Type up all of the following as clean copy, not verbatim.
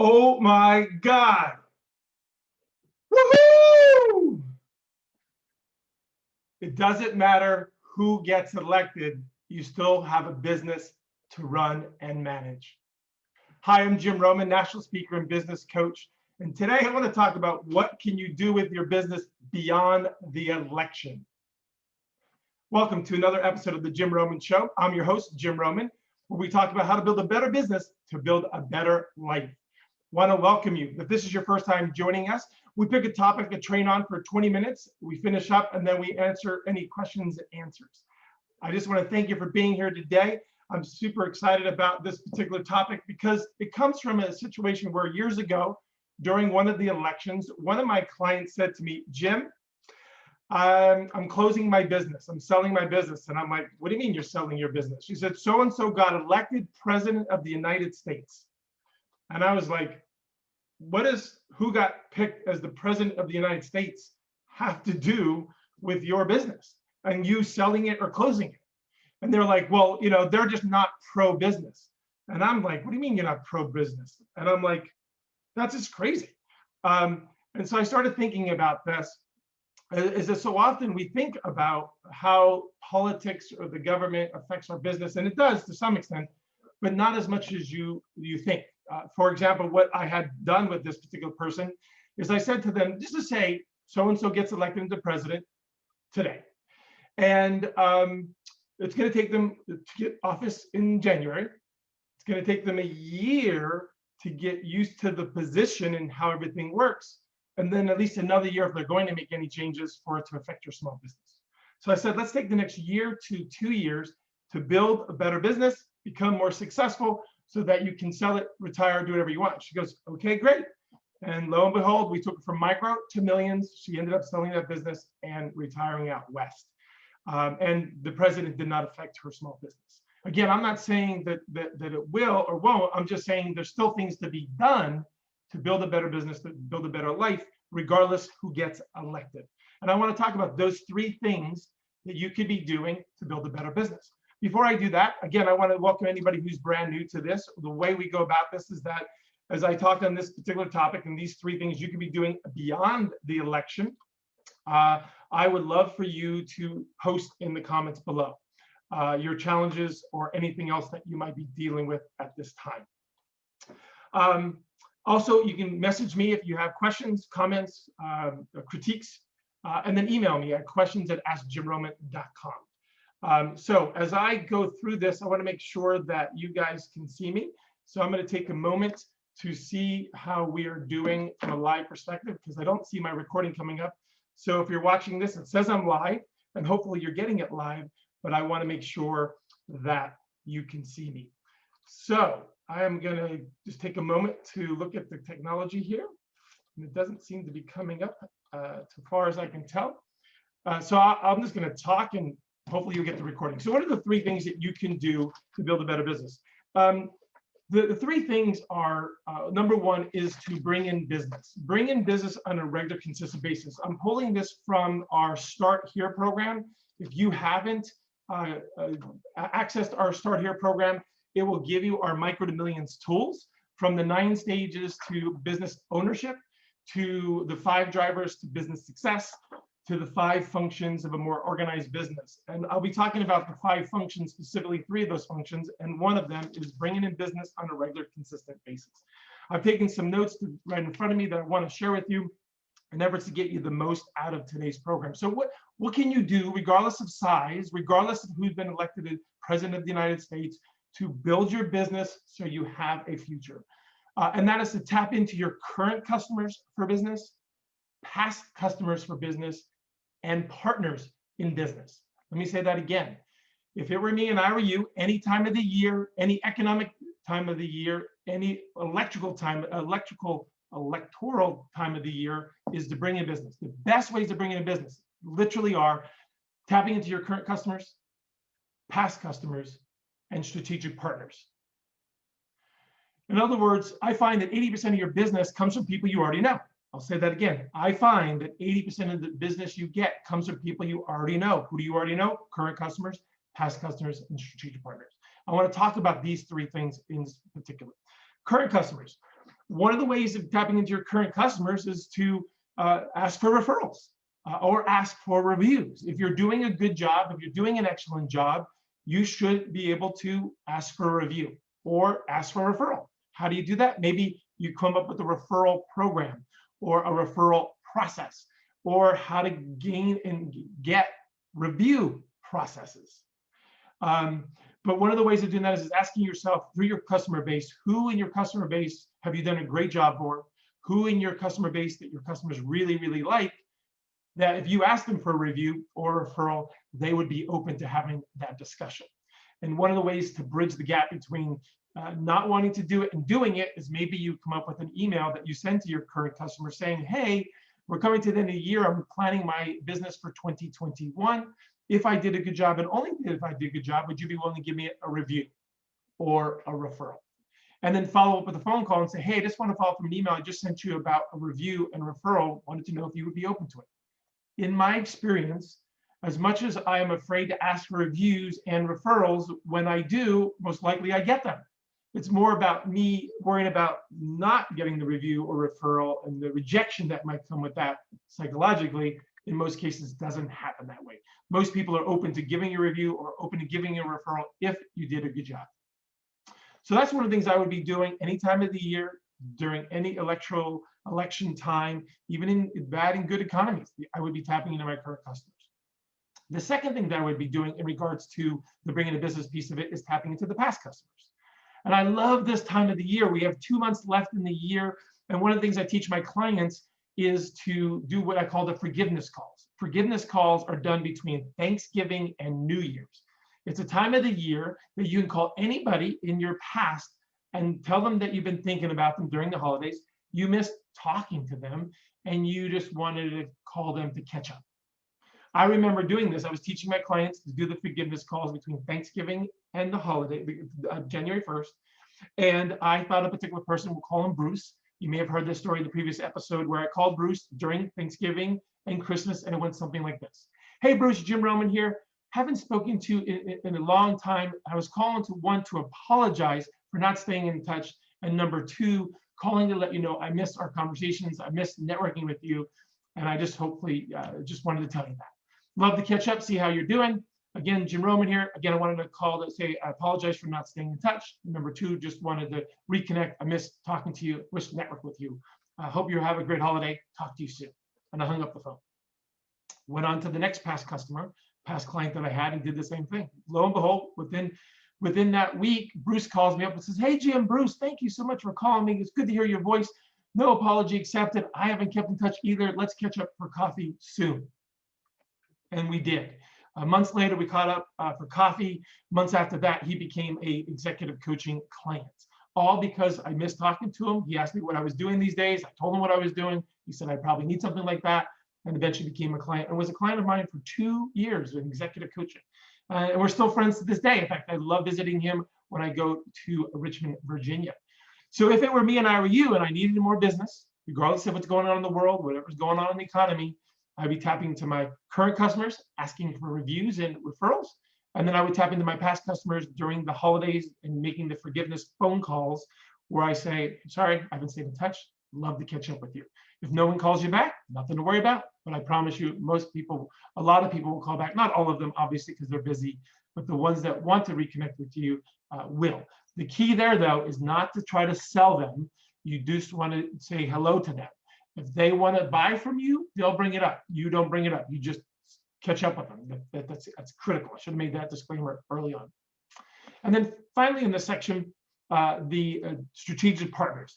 Oh my God. Woohoo! It doesn't matter who gets elected, you still have a business to run and manage. Hi, I'm Jim Roman, national speaker and business coach. And today I want to talk about what can you do with your business beyond the election. Welcome to another episode of the Jim Roman Show. I'm your host, Jim Roman, where we talk about how to build a better business to build a better life. Want to welcome you. If this is your first time joining us, we pick a topic to train on for 20 minutes. We finish up and then we answer any questions and answers. I just want to thank you for being here today. I'm super excited about this particular topic because it comes from a situation where years ago, during one of the elections, one of my clients said to me, Jim, I'm closing my business. I'm selling my business. And I'm like, what do you mean you're selling your business? She said, so-and-so got elected president of the United States. And I was like, who got picked as the president of the United States have to do with your business and you selling it or closing it? And they're like, well, they're just not pro-business. And I'm like, what do you mean you're not pro-business? And I'm like, that's just crazy. And so I started thinking about this. Is that so often we think about how politics or the government affects our business, and it does to some extent, but not as much as you think. For example, what I had done with this particular person is I said to them, just to say, so-and-so gets elected into president today. And it's going to take them to get office in January. It's going to take them a year to get used to the position and how everything works. And then at least another year if they're going to make any changes for it to affect your small business. So I said, let's take the next year to 2 years to build a better business, become more successful so that you can sell it, retire, do whatever you want. She goes, okay, great. And lo and behold, we took it from micro to millions. She ended up selling that business and retiring out west. And the president did not affect her small business. Again, I'm not saying that it will or won't. I'm just saying there's still things to be done to build a better business, to build a better life, regardless who gets elected. And I want to talk about those 3 things that you could be doing to build a better business. Before I do that, again, I want to welcome anybody who's brand new to this. The way we go about this is that as I talked on this particular topic and these 3 things you could be doing beyond the election, I would love for you to post in the comments below your challenges or anything else that you might be dealing with at this time. Also, you can message me if you have questions, comments, critiques, and then email me at questions@askjimroman.com. So as I go through this, I want to make sure that you guys can see me. So I'm going to take a moment to see how we are doing from a live perspective because I don't see my recording coming up. So if you're watching this, it says I'm live and hopefully you're getting it live, but I want to make sure that you can see me. So I am going to just take a moment to look at the technology here. And it doesn't seem to be coming up as far as I can tell. So I'm just going to talk and hopefully you'll get the recording. So what are the 3 things that you can do to build a better business? The 3 things are, number 1 is to bring in business. Bring in business on a regular, consistent basis. I'm pulling this from our Start Here program. If you haven't accessed our Start Here program, it will give you our micro to millions tools from the 9 stages to business ownership, to the 5 drivers to business success, to the 5 functions of a more organized business. And I'll be talking about the 5 functions, specifically 3 of those functions. And one of them is bringing in business on a regular, consistent basis. I've taken some notes right in front of me that I want to share with you in efforts to get you the most out of today's program. So what can you do, regardless of size, regardless of who's been elected as president of the United States, to build your business so you have a future? And that is to tap into your current customers for business, past customers for business, and partners in business. Let me say that again. If it were me and I were you, any time of the year, any economic time of the year, any electoral time of the year is to bring in business. The best ways to bring in business literally are tapping into your current customers, past customers, and strategic partners. In other words, I find that 80% of your business comes from people you already know. I'll say that again. I find that 80% of the business you get comes from people you already know. Who do you already know? Current customers, past customers, and strategic partners. I want to talk about these 3 things in particular. Current customers. One of the ways of tapping into your current customers is to ask for referrals or ask for reviews. If you're doing a good job, if you're doing an excellent job, you should be able to ask for a review or ask for a referral. How do you do that? Maybe you come up with a referral program or a referral process, or how to gain and get review processes. But one of the ways of doing that is asking yourself through your customer base, who in your customer base have you done a great job for? Who in your customer base that your customers really, really like, that if you ask them for a review or a referral, they would be open to having that discussion. And one of the ways to bridge the gap between not wanting to do it and doing it is maybe you come up with an email that you send to your current customer saying, hey, we're coming to the end of the year. I'm planning my business for 2021. If I did a good job, and only if I did a good job, would you be willing to give me a review or a referral? And then follow up with a phone call and say, hey, I just want to follow up from an email I just sent you about a review and referral. Wanted to know if you would be open to it. In my experience, as much as I am afraid to ask for reviews and referrals, when I do, most likely I get them. It's more about me worrying about not getting the review or referral and the rejection that might come with that psychologically. In most cases, doesn't happen that way. Most people are open to giving a review or open to giving a referral if you did a good job. So that's one of the things I would be doing any time of the year, during any election time, even in bad and good economies. I would be tapping into my current customers. The second thing that I would be doing in regards to the bringing a business piece of it is tapping into the past customers. And I love this time of the year. We have 2 months left in the year. And one of the things I teach my clients is to do what I call the forgiveness calls. Forgiveness calls are done between Thanksgiving and New Year's. It's a time of the year that you can call anybody in your past and tell them that you've been thinking about them during the holidays. You missed talking to them and you just wanted to call them to catch up. I remember doing this. I was teaching my clients to do the forgiveness calls between Thanksgiving and the holiday, January 1st. And I thought a particular person, we'll call him Bruce. You may have heard this story in the previous episode where I called Bruce during Thanksgiving and Christmas, and it went something like this. Hey, Bruce, Jim Roman here. Haven't spoken to you in a long time. I was calling to apologize for not staying in touch. And number two, calling to let you know I missed our conversations. I missed networking with you. And I just hopefully just wanted to tell you that. Love to catch up, see how you're doing. Again, Jim Roman here. Again, I wanted to call to say I apologize for not staying in touch. Number two, just wanted to reconnect. I missed talking to you, wish to network with you. I hope you have a great holiday. Talk to you soon. And I hung up the phone. Went on to the next past client that I had and did the same thing. Lo and behold, within that week, Bruce calls me up and says, hey, Jim, Bruce, thank you so much for calling me. It's good to hear your voice. No apology accepted. I haven't kept in touch either. Let's catch up for coffee soon. And we did. Months later, we caught up for coffee. Months after that, he became an executive coaching client. All because I missed talking to him. He asked me what I was doing these days. I told him what I was doing. He said, I probably need something like that. And eventually became a client and was a client of mine for 2 years in executive coaching. And we're still friends to this day. In fact, I love visiting him when I go to Richmond, Virginia. So if it were me and I were you and I needed more business, regardless of what's going on in the world, whatever's going on in the economy, I'd be tapping into my current customers, asking for reviews and referrals. And then I would tap into my past customers during the holidays and making the forgiveness phone calls where I say, sorry, I haven't stayed in touch. Love to catch up with you. If no one calls you back, nothing to worry about. But I promise you, a lot of people will call back. Not all of them, obviously, because they're busy. But the ones that want to reconnect with you will. The key there, though, is not to try to sell them. You just want to say hello to them. If they want to buy from you, they'll bring it up. You don't bring it up. You just catch up with them. That's critical. I should have made that disclaimer early on. And then finally in this section, the strategic partners.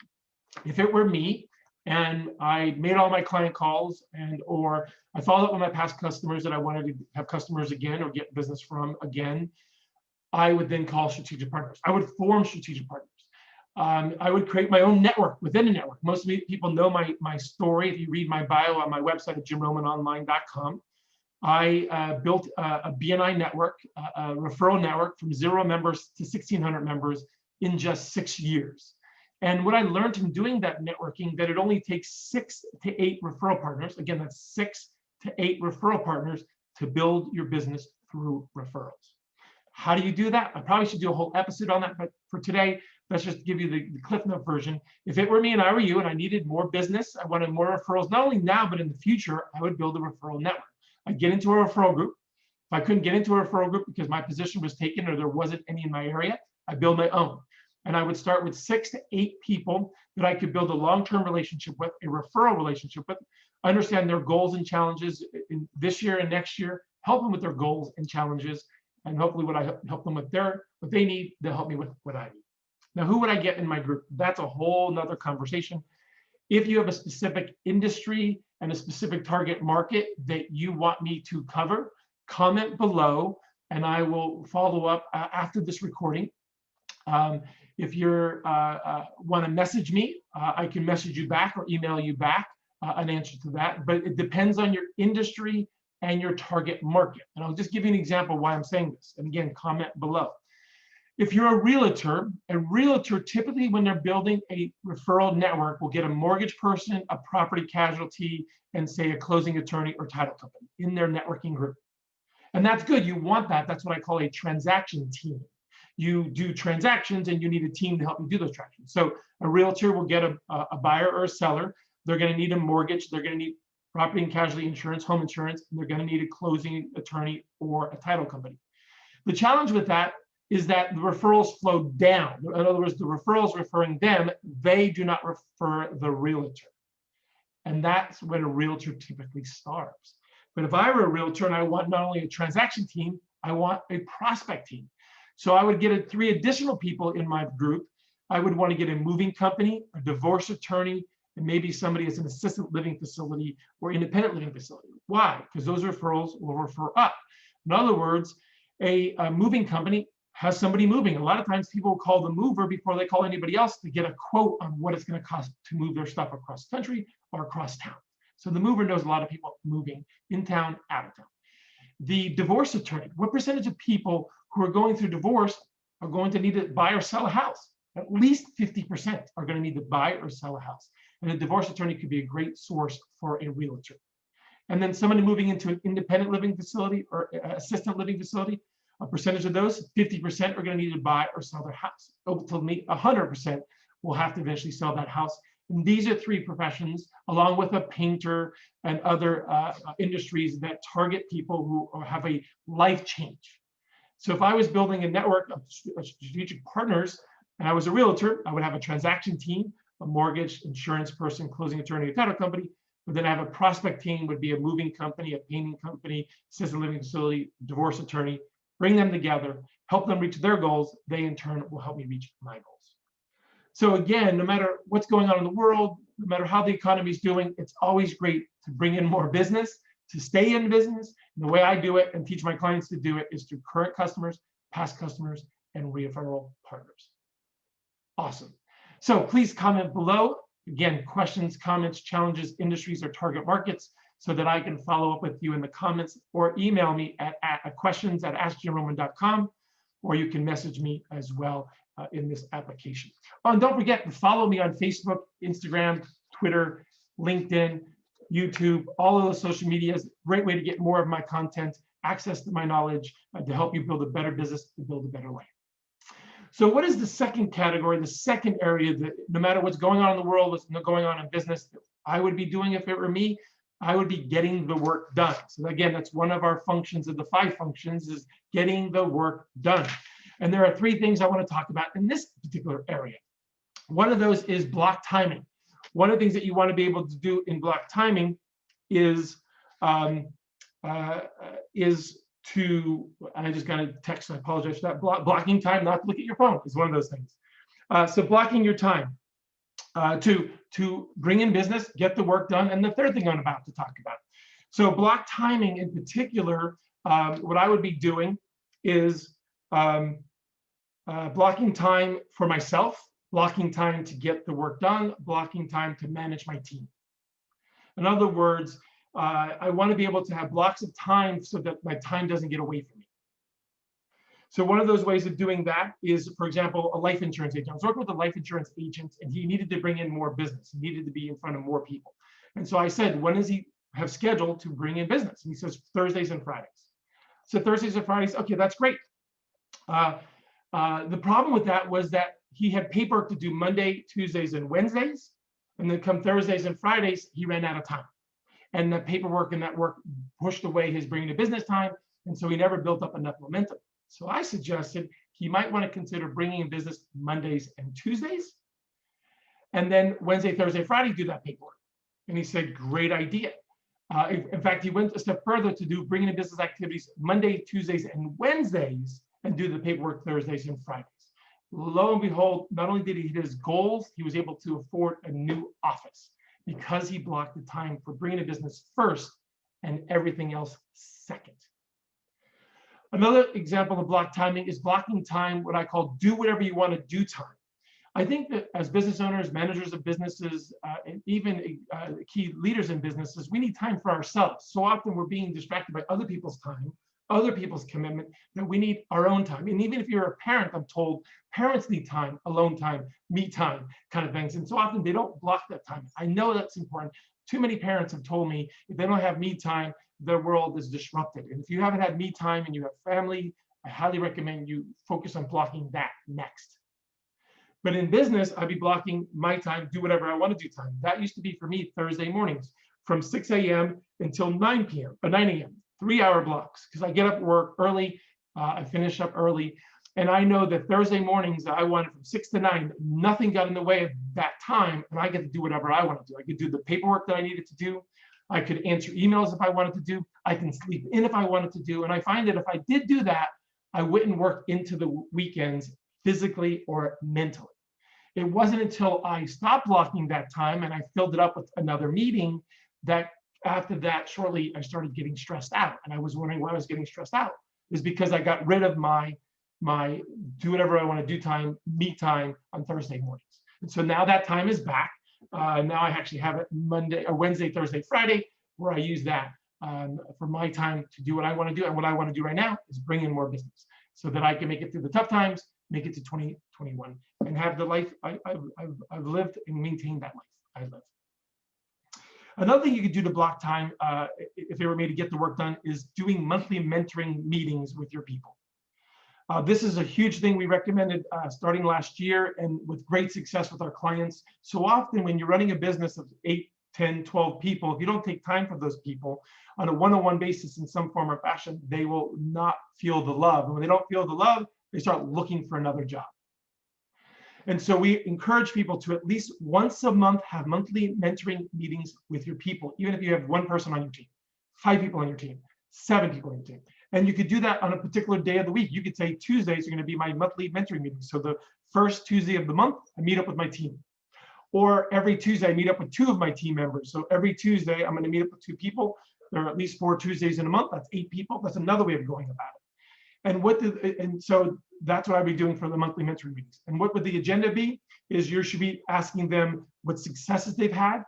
If it were me and I made all my client calls or I followed up with my past customers that I wanted to have customers again or get business from again, I would then call strategic partners. I would form strategic partners. I would create my own network within a network. Most people know my story. If you read my bio on my website at jimromanonline.com, I built a BNI network, a referral network from 0 members to 1,600 members in just 6 years. And what I learned from doing that networking, that it only takes 6 to 8 referral partners. Again, that's 6 to 8 referral partners to build your business through referrals. How do you do that? I probably should do a whole episode on that, but for today, let's just give you the Cliff Note version. If it were me and I were you and I needed more business, I wanted more referrals, not only now, but in the future, I would build a referral network. I'd get into a referral group. If I couldn't get into a referral group because my position was taken or there wasn't any in my area, I'd build my own. And I would start with 6 to 8 people that I could build a long-term relationship with, a referral relationship with, understand their goals and challenges in this year and next year, help them with their goals and challenges, and hopefully what I help them with what they need, they'll help me with what I need. Now, who would I get in my group? That's a whole nother conversation. If you have a specific industry and a specific target market that you want me to cover, comment below and I will follow up after this recording. If you want to message me, I can message you back or email you back an answer to that, but it depends on your industry and your target market. And I'll just give you an example why I'm saying this. And again, comment below. If you're a realtor typically when they're building a referral network will get a mortgage person, a property casualty, and say a closing attorney or title company in their networking group. And that's good, you want that. That's what I call a transaction team. You do transactions and you need a team to help you do those transactions. So a realtor will get a buyer or a seller. They're going to need a mortgage. They're going to need property and casualty insurance, home insurance, and they're going to need a closing attorney or a title company. The challenge with that is that the referrals flow down. In other words, the referrals referring them, they do not refer the realtor. And that's when a realtor typically starves. But if I were a realtor and I want not only a transaction team, I want a prospect team. So I would get 3 additional people in my group. I would want to get a moving company, a divorce attorney, and maybe somebody as an assisted living facility or independent living facility. Why? Because those referrals will refer up. In other words, a moving company has somebody moving. A lot of times people will call the mover before they call anybody else to get a quote on what it's going to cost to move their stuff across the country or across town. So the mover knows a lot of people moving in town, out of town. The divorce attorney, what percentage of people who are going through divorce are going to need to buy or sell a house? At least 50% are going to need to buy or sell a house. And a divorce attorney could be a great source for a realtor. And then somebody moving into an independent living facility or assisted living facility, a percentage of those, 50% are going to need to buy or sell their house. Ultimately, 100% will have to eventually sell that house. And these are 3 professions, along with a painter and other industries that target people who have a life change. So if I was building a network of strategic partners and I was a realtor, I would have a transaction team, a mortgage, insurance person, closing attorney, a title company. But then I have a prospect team, would be a moving company, a painting company, assisted living facility, divorce attorney. Bring them together, help them reach their goals. They in turn will help me reach my goals. So again, no matter what's going on in the world, no matter how the economy is doing, it's always great to bring in more business, to stay in business. And the way I do it and teach my clients to do it is through current customers, past customers, and referral partners. Awesome. So please comment below. Again, questions, comments, challenges, industries, or target markets, so that I can follow up with you in the comments, or email me at questions@askjimroman.com, or you can message me as well in this application. Oh, and don't forget to follow me on Facebook, Instagram, Twitter, LinkedIn, YouTube, all of those social medias. Great way to get more of my content, access to my knowledge, to help you build a better business, to build a better life. So what is the second category, the second area that no matter what's going on in the world, what's going on in business, I would be doing if it were me? I would be getting the work done. So again, that's one of our functions of the 5 functions, is getting the work done. And there are 3 things I want to talk about in this particular area. One of those is block timing. One of the things that you want to be able to do in block timing is to, and I just got a text, I apologize for that, blocking time, not to look at your phone is one of those things. So blocking your time to bring in business, get the work done. And the third thing I'm about to talk about. So block timing in particular, what I would be doing is blocking time for myself, blocking time to get the work done, blocking time to manage my team. In other words, I want to be able to have blocks of time so that my time doesn't get away from me. So one of those ways of doing that is, for example, a life insurance agent. I was working with a life insurance agent and he needed to bring in more business. He needed to be in front of more people. And so I said, when does he have scheduled to bring in business? And he says, Thursdays and Fridays. So Thursdays and Fridays, okay, that's great. The problem with that was that he had paperwork to do Monday, Tuesdays, and Wednesdays. And then come Thursdays and Fridays, he ran out of time. And the paperwork and that work pushed away his bringing to business time. And so he never built up enough momentum. So I suggested he might want to consider bringing in business Mondays and Tuesdays. And then Wednesday, Thursday, Friday, do that paperwork. And he said, great idea. In fact, he went a step further to do bringing in business activities Monday, Tuesdays, and Wednesdays, and do the paperwork Thursdays and Fridays. Lo and behold, not only did he hit his goals, he was able to afford a new office because he blocked the time for bringing in business first and everything else second. Another example of block timing is blocking time, what I call do whatever you want to do time. I think that as business owners, managers of businesses, and even key leaders in businesses, we need time for ourselves. So often we're being distracted by other people's time, other people's commitment, that we need our own time. And even if you're a parent, I'm told parents need time, alone time, me time kind of things. And so often they don't block that time. I know that's important. Too many parents have told me if they don't have me time, their world is disrupted. And if you haven't had me time and you have family, I highly recommend you focus on blocking that next. But in business, I'd be blocking my time, do whatever I want to do time. That used to be for me Thursday mornings from 6 a.m. until 9 p.m. or 9 a.m., 3-hour blocks, because I get up work early, I finish up early. And I know that Thursday mornings I wanted from 6 to 9, nothing got in the way of that time. And I get to do whatever I want to do. I could do the paperwork that I needed to do. I could answer emails if I wanted to do. I can sleep in if I wanted to do. And I find that if I did do that, I wouldn't work into the weekends physically or mentally. It wasn't until I stopped blocking that time and I filled it up with another meeting that after that, shortly, I started getting stressed out. And I was wondering why I was getting stressed out. It was because I got rid of my do whatever I want to do time, me time on Thursday mornings. And so now that time is back. Now I actually have it Monday or Wednesday, Thursday, Friday, where I use that for my time to do what I want to do. And what I want to do right now is bring in more business so that I can make it through the tough times, make it to 2021, and have the life I've lived and maintain that life I live. Another thing you could do to block time, if it were me to get the work done, is doing monthly mentoring meetings with your people. This is a huge thing we recommended starting last year and with great success with our clients. So often when you're running a business of 8, 10, 12 people, if you don't take time for those people on a one-on-one basis in some form or fashion, they will not feel the love. And when they don't feel the love, they start looking for another job. And so we encourage people to at least once a month have monthly mentoring meetings with your people, even if you have one person on your team, 5 people on your team, 7 people on your team. And you could do that on a particular day of the week. You could say Tuesdays are going to be my monthly mentoring meetings. So the first Tuesday of the month, I meet up with my team. Or every Tuesday, I meet up with 2 of my team members. So every Tuesday, I'm going to meet up with 2 people. There are at least 4 Tuesdays in a month. That's 8 people. That's another way of going about it. And so that's what I'd be doing for the monthly mentoring meetings. And what would the agenda be? Is you should be asking them what successes they've had,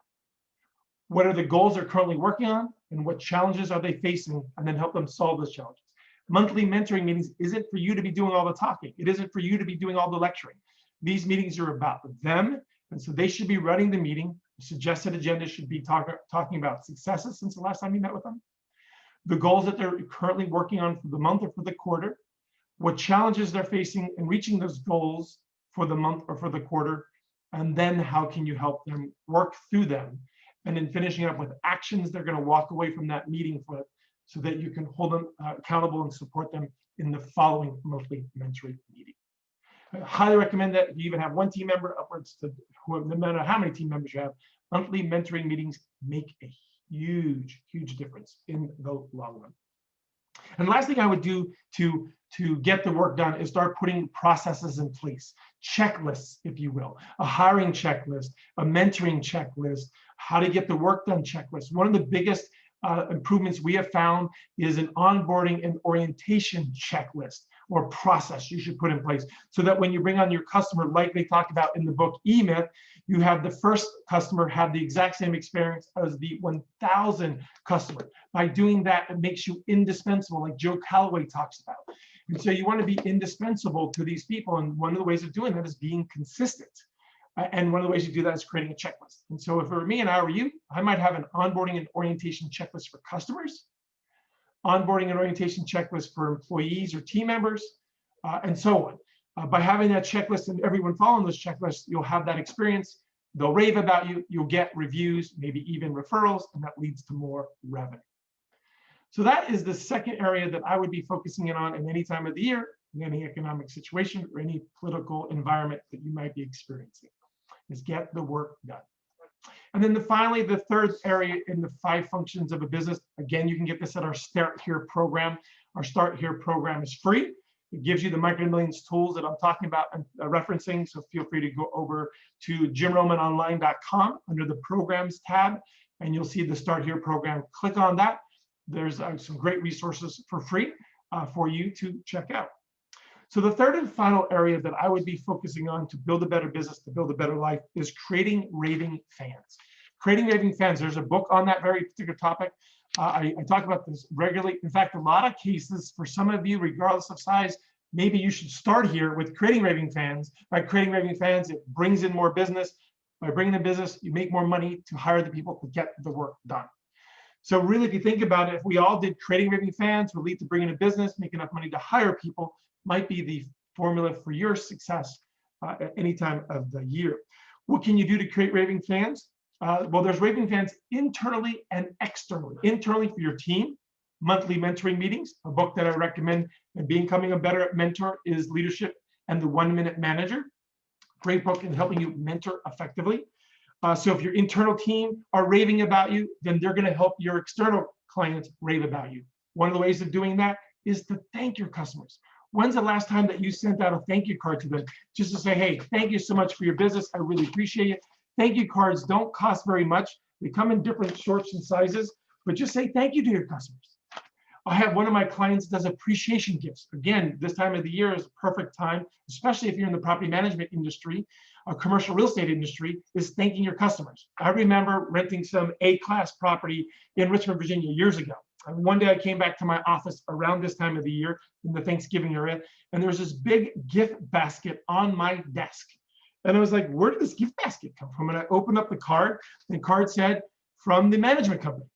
what are the goals they're currently working on, and what challenges are they facing, and then help them solve those challenges. Monthly mentoring meetings isn't for you to be doing all the talking. It isn't for you to be doing all the lecturing. These meetings are about them, and so they should be running the meeting. The suggested agenda should be talking about successes since the last time you met with them, the goals that they're currently working on for the month or for the quarter, what challenges they're facing in reaching those goals for the month or for the quarter, and then how can you help them work through them, and then finishing up with actions they're going to walk away from that meeting with so that you can hold them accountable and support them in the following monthly mentoring meeting. I highly recommend that if you even have 1 team member upwards to no matter how many team members you have, monthly mentoring meetings make a huge, huge difference in the long run. And the last thing I would do to get the work done is start putting processes in place, checklists, if you will, a hiring checklist, a mentoring checklist, how to get the work done checklist. One of the biggest improvements we have found is an onboarding and orientation checklist or process you should put in place so that when you bring on your customer, like they talk about in the book E-Myth, you have the first customer have the exact same experience as the 1,000 customer. By doing that, it makes you indispensable, like Joe Calloway talks about. And so you want to be indispensable to these people. And one of the ways of doing that is being consistent. And one of the ways you do that is creating a checklist. And so if it were me and I were you, I might have an onboarding and orientation checklist for customers, onboarding and orientation checklist for employees or team members, and so on. By having that checklist and everyone following those checklists, you'll have that experience. They'll rave about you. You'll get reviews, maybe even referrals, and that leads to more revenue. So that is the second area that I would be focusing in on in any time of the year, in any economic situation or any political environment that you might be experiencing, is get the work done. And then finally, the third area in the 5 functions of a business, again, you can get this at our Start Here program. Our Start Here program is free. It gives you the Micro Millions tools that I'm talking about and referencing. So feel free to go over to jimromanonline.com under the programs tab, and you'll see the Start Here program. Click on that. There's some great resources for free for you to check out. So the third and final area that I would be focusing on to build a better business, to build a better life, is creating raving fans. Creating raving fans. There's a book on that very particular topic. I talk about this regularly. In fact, a lot of cases for some of you, regardless of size, maybe you should start here with creating raving fans. By creating raving fans, it brings in more business. By bringing in business, you make more money to hire the people to get the work done. So really, if you think about it, if we all did creating raving fans would lead to bringing in a business, make enough money to hire people, might be the formula for your success at any time of the year. What can you do to create raving fans? Well, there's raving fans internally and externally. Internally for your team, monthly mentoring meetings. A book that I recommend and becoming a better mentor is Leadership and the 1-Minute Manager. Great book in helping you mentor effectively. So if your internal team are raving about you, then they're going to help your external clients rave about you. One of the ways of doing that is to thank your customers. When's the last time that you sent out a thank you card to them just to say, hey, thank you so much for your business. I really appreciate it. Thank you cards don't cost very much. They come in different sorts and sizes, but just say thank you to your customers. I have one of my clients does appreciation gifts. Again, this time of the year is a perfect time, especially if you're in the property management industry, or commercial real estate industry, is thanking your customers. I remember renting some A-class property in Richmond, Virginia years ago. And one day I came back to my office around this time of the year in the Thanksgiving area, and there was this big gift basket on my desk. And I was like, where did this gift basket come from? And I opened up the card, and the card said, from the management company.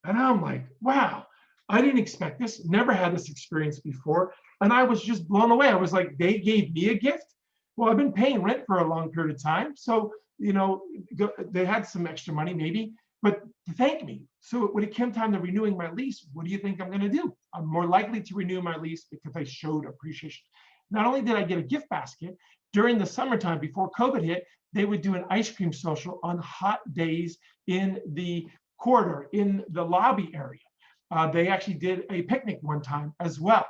And I'm like, wow, I didn't expect this, never had this experience before. And I was just blown away. I was like, they gave me a gift? Well, I've been paying rent for a long period of time. So, you know, they had some extra money maybe, but to thank me. So when it came time to renewing my lease, what do you think I'm going to do? I'm more likely to renew my lease because I showed appreciation. Not only did I get a gift basket, during the summertime before COVID hit, they would do an ice cream social on hot days in the corridor, in the lobby area. They actually did a picnic one time as well.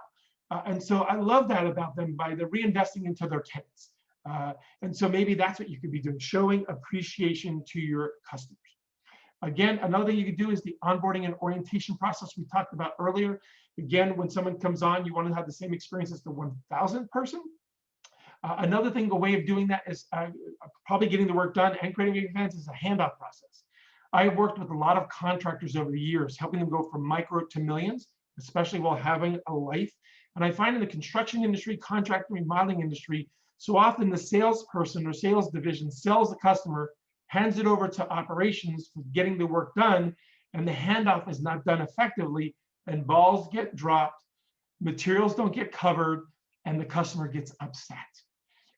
And so I love that about them by the reinvesting into their tenants. And so maybe that's what you could be doing, showing appreciation to your customers. Again, another thing you could do is the onboarding and orientation process we talked about earlier. Again, when someone comes on, you want to have the same experience as the 1,000th person. Another thing, a way of doing that is probably getting the work done and creating events is a handoff process. I've worked with a lot of contractors over the years, helping them go from micro to millions, especially while having a life. And I find in the construction industry, contracting, remodeling industry, so often the salesperson or sales division sells the customer, hands it over to operations for getting the work done, and the handoff is not done effectively, and balls get dropped, materials don't get covered, and the customer gets upset.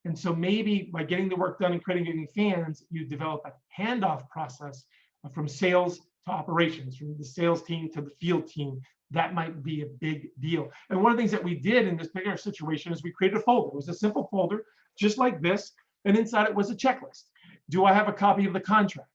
And so maybe by getting the work done and creating fans, you develop a handoff process from sales to operations, from the sales team to the field team. That might be a big deal. And one of the things that we did in this particular situation is we created a folder. It was a simple folder, just like this, and inside it was a checklist. Do I have a copy of the contract?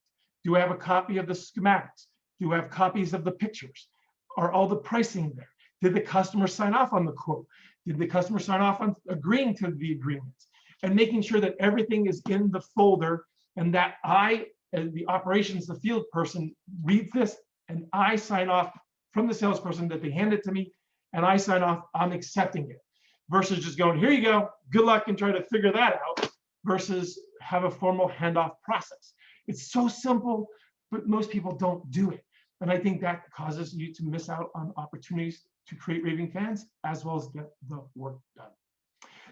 Do I have a copy of the schematics? Do I have copies of the pictures? Are all the pricing there? Did the customer sign off on the quote? Did the customer sign off on agreeing to the agreements? And making sure that everything is in the folder and that I, as the operations, the field person, reads this and I sign off from the salesperson that they hand it to me and I sign off, I'm accepting it. Versus just going, here you go, good luck and try to figure that out, versus have a formal handoff process. It's so simple, but most people don't do it. And I think that causes you to miss out on opportunities to create raving fans as well as get the work done.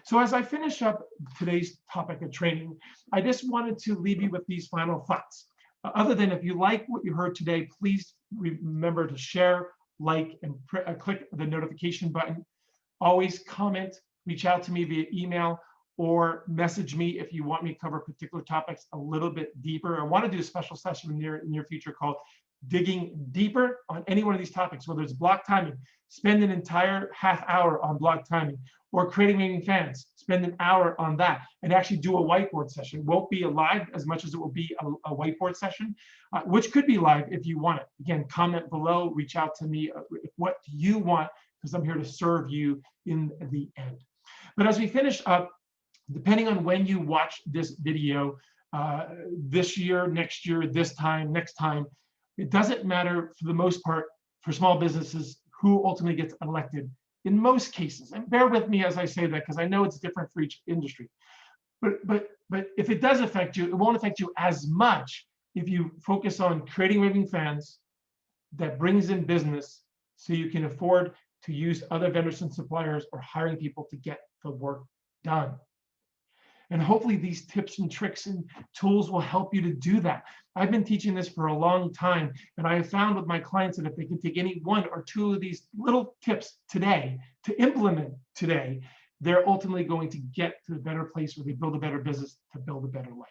So as I finish up today's topic of training, I just wanted to leave you with these final thoughts. Other than if you like what you heard today, please remember to share, like, and click the notification button. Always comment, reach out to me via email, or message me if you want me to cover particular topics a little bit deeper. I want to do a special session in the near future called digging deeper on any one of these topics, whether it's block timing, spend an entire half hour on block timing, or creating raving fans, spend an hour on that, and actually do a whiteboard session. It won't be live as much as it will be a whiteboard session, which could be live if you want it. Again, comment below, reach out to me. What do you want? Because I'm here to serve you in the end. But as we finish up, depending on when you watch this video, this year, next year, this time, next time, it doesn't matter for the most part for small businesses who ultimately gets elected in most cases. And bear with me as I say that, because I know it's different for each industry. But if it does affect you, it won't affect you as much if you focus on creating raving fans that brings in business so you can afford to use other vendors and suppliers or hiring people to get the work done. And hopefully these tips and tricks and tools will help you to do that. I've been teaching this for a long time, and I have found with my clients that if they can take any one or two of these little tips today to implement today, they're ultimately going to get to a better place where they build a better business to build a better life.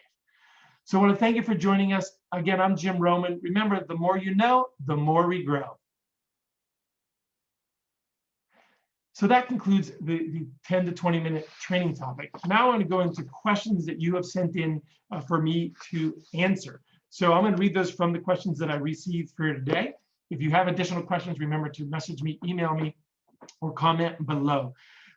So I want to thank you for joining us. Again, I'm Jim Roman. Remember, the more you know, the more we grow. So that concludes the 10 to 20 minute training topic. Now I want to go into questions that you have sent in for me to answer. So I'm going to read those from the questions that I received for today. If you have additional questions, remember to message me, email me, or comment below.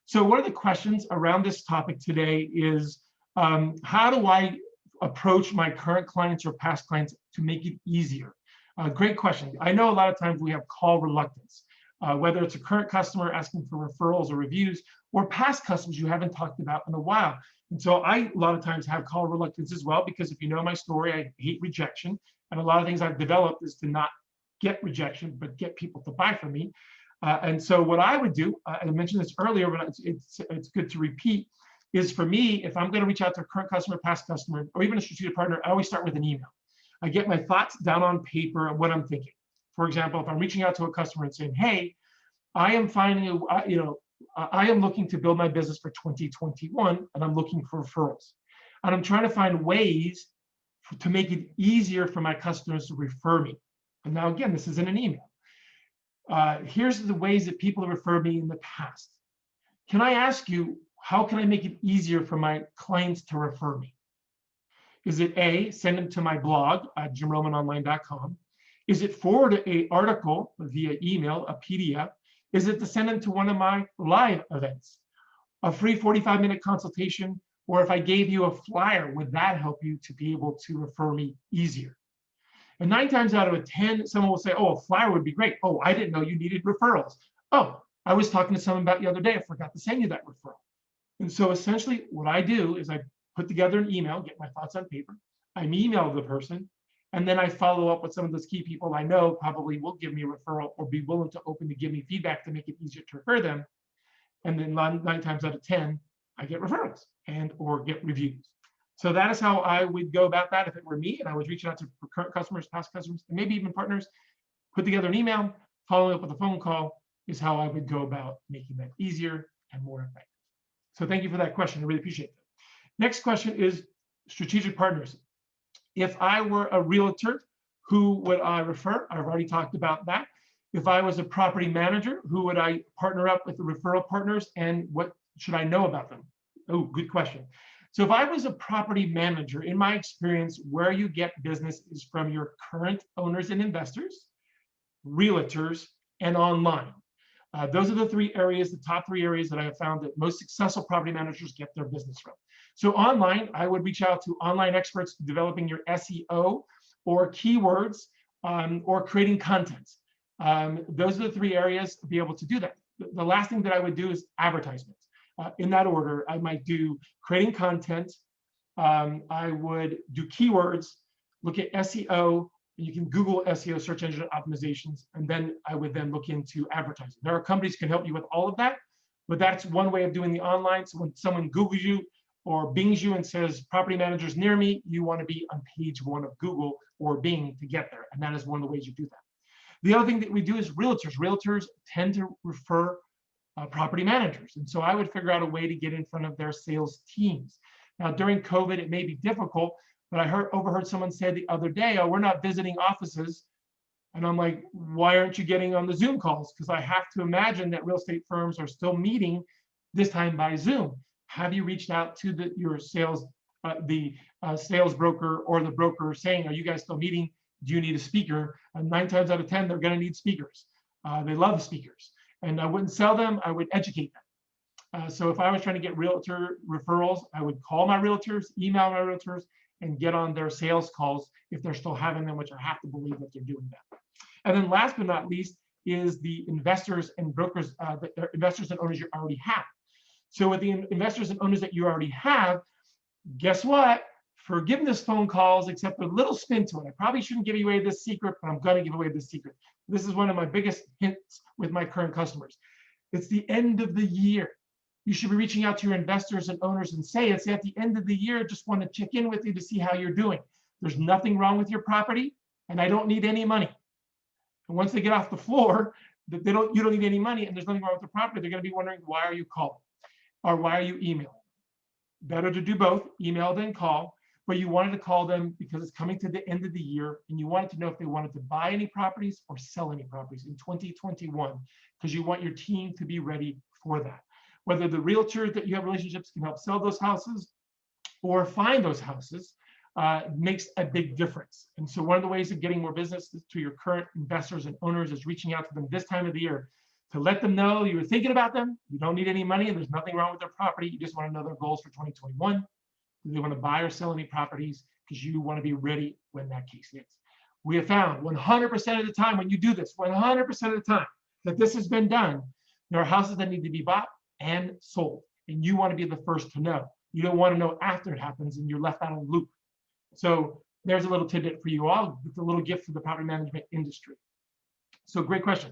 So one of the questions around this topic today is, how do I approach my current clients or past clients to make it easier? Great question. I know a lot of times we have call reluctance. Whether it's a current customer asking for referrals or reviews, or past customers you haven't talked about in a while. And so I, a lot of times, have call reluctance as well, because if you know my story, I hate rejection. And a lot of things I've developed is to not get rejection, but get people to buy from me. And so what I would do, and I mentioned this earlier, but it's good to repeat, is for me, if I'm going to reach out to a current customer, past customer, or even a strategic partner, I always start with an email. I get my thoughts down on paper and what I'm thinking. For example, if I'm reaching out to a customer and saying, hey, I am finding, I am looking to build my business for 2021, and I'm looking for referrals. And I'm trying to find ways to make it easier for my customers to refer me. And now, again, this is in an email. Here's the ways that people have referred me in the past. Can I ask you, how can I make it easier for my clients to refer me? Is it A, send them to my blog at jimromanonline.com? Is it forward an article via email, a PDF? Is it to send them to one of my live events, a free 45-minute consultation? Or if I gave you a flyer, would that help you to be able to refer me easier? And 9 times out of 10, someone will say, oh, a flyer would be great. Oh, I didn't know you needed referrals. Oh, I was talking to someone about the other day. I forgot to send you that referral. And so essentially what I do is I put together an email, get my thoughts on paper. I email the person, and then I follow up with some of those key people I know probably will give me a referral or be willing to open to give me feedback to make it easier to refer them. And then 9 times out of 10, I get referrals and or get reviews. So that is how I would go about that if it were me and I was reaching out to current customers, past customers, and maybe even partners. Put together an email, following up with a phone call is how I would go about making that easier and more effective. So thank you for that question. I really appreciate that. Next question is strategic partners. If I were a realtor, who would I refer? I've already talked about that. If I was a property manager, who would I partner up with the referral partners, and what should I know about them? Oh, good question. So if I was a property manager, in my experience, where you get business is from your current owners and investors, realtors, and online. Those are the 3 areas, the top 3 areas that I have found that most successful property managers get their business from. So online, I would reach out to online experts developing your SEO or keywords or creating content. Those are the 3 areas to be able to do that. The last thing that I would do is advertisements. In that order, I might do creating content. I would do keywords, look at SEO. You can Google SEO, search engine optimizations, and then I would then look into advertising. There are companies can help you with all of that, but that's one way of doing the online. So when someone Googles you or Bings you and says property managers near me, you want to be on page 1 of Google or Bing to get there. And that is one of the ways you do that. The other thing that we do is realtors. Realtors tend to refer property managers. And so I would figure out a way to get in front of their sales teams. Now, during COVID, it may be difficult, but I overheard someone say the other day, oh, we're not visiting offices. And I'm like, why aren't you getting on the Zoom calls? Because I have to imagine that real estate firms are still meeting, this time by Zoom. Have you reached out to your sales, sales broker or the broker saying, are you guys still meeting? Do you need a speaker? 9 times out of 10, they're going to need speakers. They love speakers. And I wouldn't sell them, I would educate them. So if I was trying to get realtor referrals, I would call my realtors, email my realtors, and get on their sales calls if they're still having them, which I have to believe that they're doing that. And then last but not least is the investors and brokers, the investors and owners you already have. So with the investors and owners that you already have, guess what? Forgiveness phone calls, except a little spin to it. I probably shouldn't give away this secret, but I'm going to give away this secret. This is one of my biggest hints with my current customers. It's the end of the year. You should be reaching out to your investors and owners and say, it's at the end of the year, I just want to check in with you to see how you're doing. There's nothing wrong with your property, and I don't need any money. And once they get off the floor, you don't need any money, and there's nothing wrong with the property, they're going to be wondering, why are you calling? Or why are you emailing? Better to do both, email than call. But you wanted to call them because it's coming to the end of the year, and you wanted to know if they wanted to buy any properties or sell any properties in 2021, because you want your team to be ready for that. Whether the realtors that you have relationships can help sell those houses or find those houses makes a big difference. And so one of the ways of getting more business to your current investors and owners is reaching out to them this time of the year to let them know you're thinking about them. You don't need any money, and there's nothing wrong with their property. You just want to know their goals for 2021. Do they want to buy or sell any properties? Because you want to be ready when that case hits. We have found 100% of the time when you do this, 100% of the time that this has been done, there are houses that need to be bought and sold. And you want to be the first to know. You don't want to know after it happens and you're left out of the loop. So there's a little tidbit for you all. It's a little gift for the property management industry. So great question.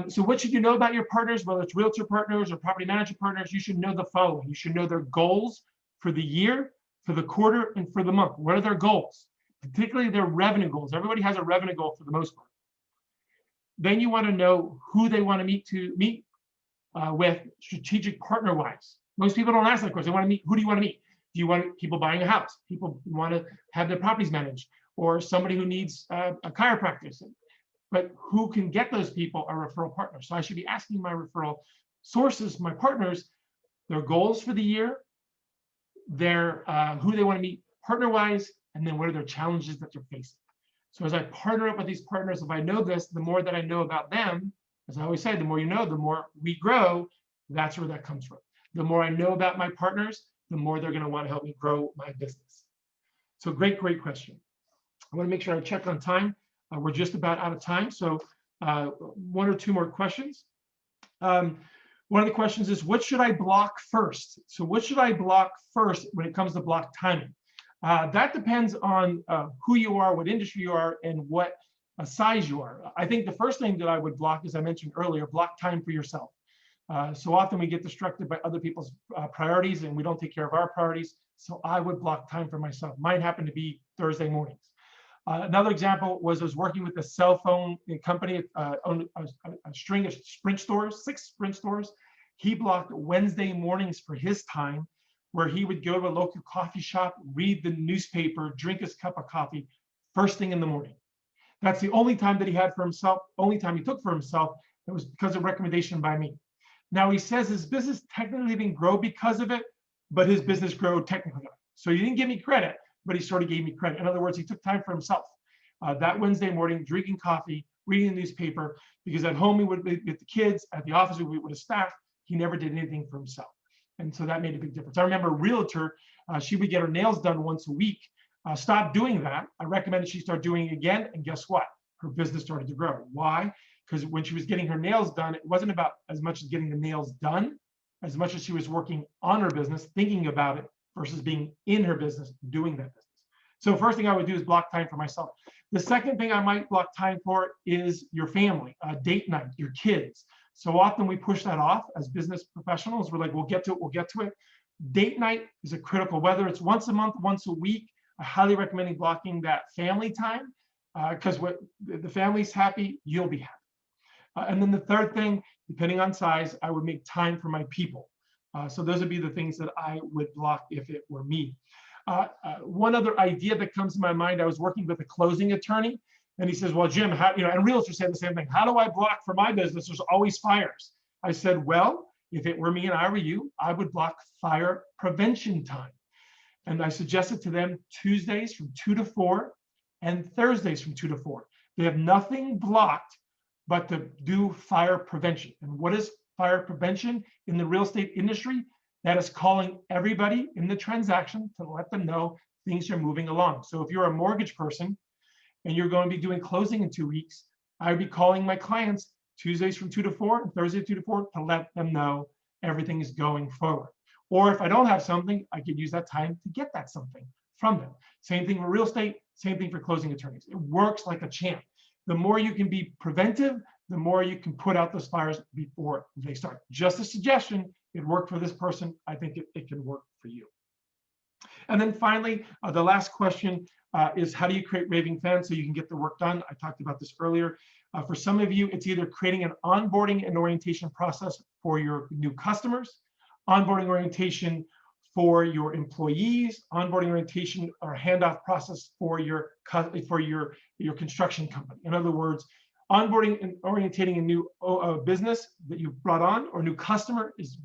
So what should you know about your partners, whether it's realtor partners or property manager partners? You should know the following. You should know their goals for the year, for the quarter, and for the month. What are their goals? Particularly their revenue goals. Everybody has a revenue goal for the most part. Then you want to know who they want to meet with strategic partner-wise. Most people don't ask that question. They want to meet. Who do you want to meet? Do you want people buying a house? People want to have their properties managed, or somebody who needs a chiropractor. But who can get those people a referral partner? So I should be asking my referral sources, my partners, their goals for the year, their who they want to meet partner-wise, and then what are their challenges that they're facing. So as I partner up with these partners, if I know this, the more that I know about them, as I always say, the more you know, the more we grow. That's where that comes from. The more I know about my partners, the more they're going to want to help me grow my business. So great question. I want to make sure I check on time. We're just about out of time. So 1 or 2 more questions. One of the questions is, what should I block first? So what should I block first when it comes to block timing? That depends on who you are, what industry you are, and what size you are. I think the first thing that I would block, as I mentioned earlier, block time for yourself. So often we get distracted by other people's priorities and we don't take care of our priorities. So I would block time for myself. Mine happened to be Thursday mornings. Another example was I was working with a cell phone company, owned a string of Sprint stores, 6 Sprint stores. He blocked Wednesday mornings for his time, where he would go to a local coffee shop, read the newspaper, drink his cup of coffee first thing in the morning. That's the only time that he had for himself, only time he took for himself. It was because of recommendation by me. Now he says his business technically didn't grow because of it, but his business grew technically. So he didn't give me credit, but he sort of gave me credit. In other words, he took time for himself. That Wednesday morning, drinking coffee, reading the newspaper, because at home he would be with the kids, at the office we would have staff. He never did anything for himself. And so that made a big difference. I remember a realtor, she would get her nails done once a week. Stopped doing that. I recommended she start doing it again. And guess what? Her business started to grow. Why? Because when she was getting her nails done, it wasn't about as much as getting the nails done, as much as she was working on her business, thinking about it, versus being in her business, doing that business. So first thing I would do is block time for myself. The second thing I might block time for is your family, date night, your kids. So often we push that off as business professionals. We're like, we'll get to it. Date night is a critical, whether it's once a month, once a week. I highly recommend blocking that family time, because what the family's happy, you'll be happy. And then the third thing, depending on size, I would make time for my people. So those would be the things that I would block if it were me. One other idea that comes to my mind, I was working with a closing attorney, and he says, well, Jim, how, and realtors say the same thing. How do I block for my business? There's always fires. I said, well, if it were me and I were you, I would block fire prevention time. And I suggested to them Tuesdays from 2 to 4 and Thursdays from 2 to 4. They have nothing blocked but to do fire prevention. And what is fire prevention in the real estate industry? That is calling everybody in the transaction to let them know things are moving along. So if you're a mortgage person and you're going to be doing closing in 2 weeks, I would be calling my clients Tuesdays from 2 to 4 and Thursday 2 to 4 to let them know everything is going forward. Or if I don't have something, I could use that time to get that something from them. Same thing for real estate, same thing for closing attorneys. It works like a champ. The more you can be preventive, the more you can put out those fires before they start. Just a suggestion, it worked for this person. I think it can work for you. And then finally, the last question is how do you create raving fans so you can get the work done? I talked about this earlier. For some of you, it's either creating an onboarding and orientation process for your new customers, onboarding orientation for your employees, onboarding orientation or handoff process for your construction company. In other words, onboarding and orientating a new business that you've brought on or new customer is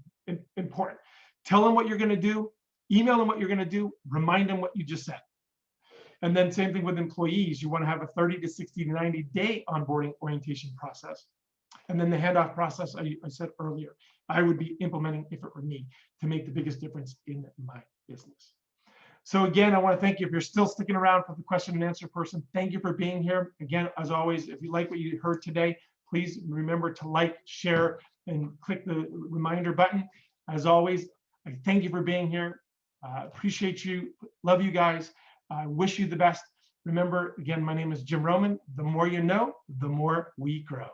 important. Tell them what you're going to do, email them what you're going to do, remind them what you just said. And then same thing with employees. You want to have a 30 to 60 to 90 day onboarding orientation process. And then the handoff process I said earlier, I would be implementing if it were me to make the biggest difference in my business. So again, I want to thank you. If you're still sticking around for the question and answer person, thank you for being here. Again, as always, if you like what you heard today, please remember to like, share, and click the reminder button. As always, I thank you for being here. Appreciate you. Love you guys. I wish you the best. Remember, again, my name is Jim Roman. The more you know, the more we grow.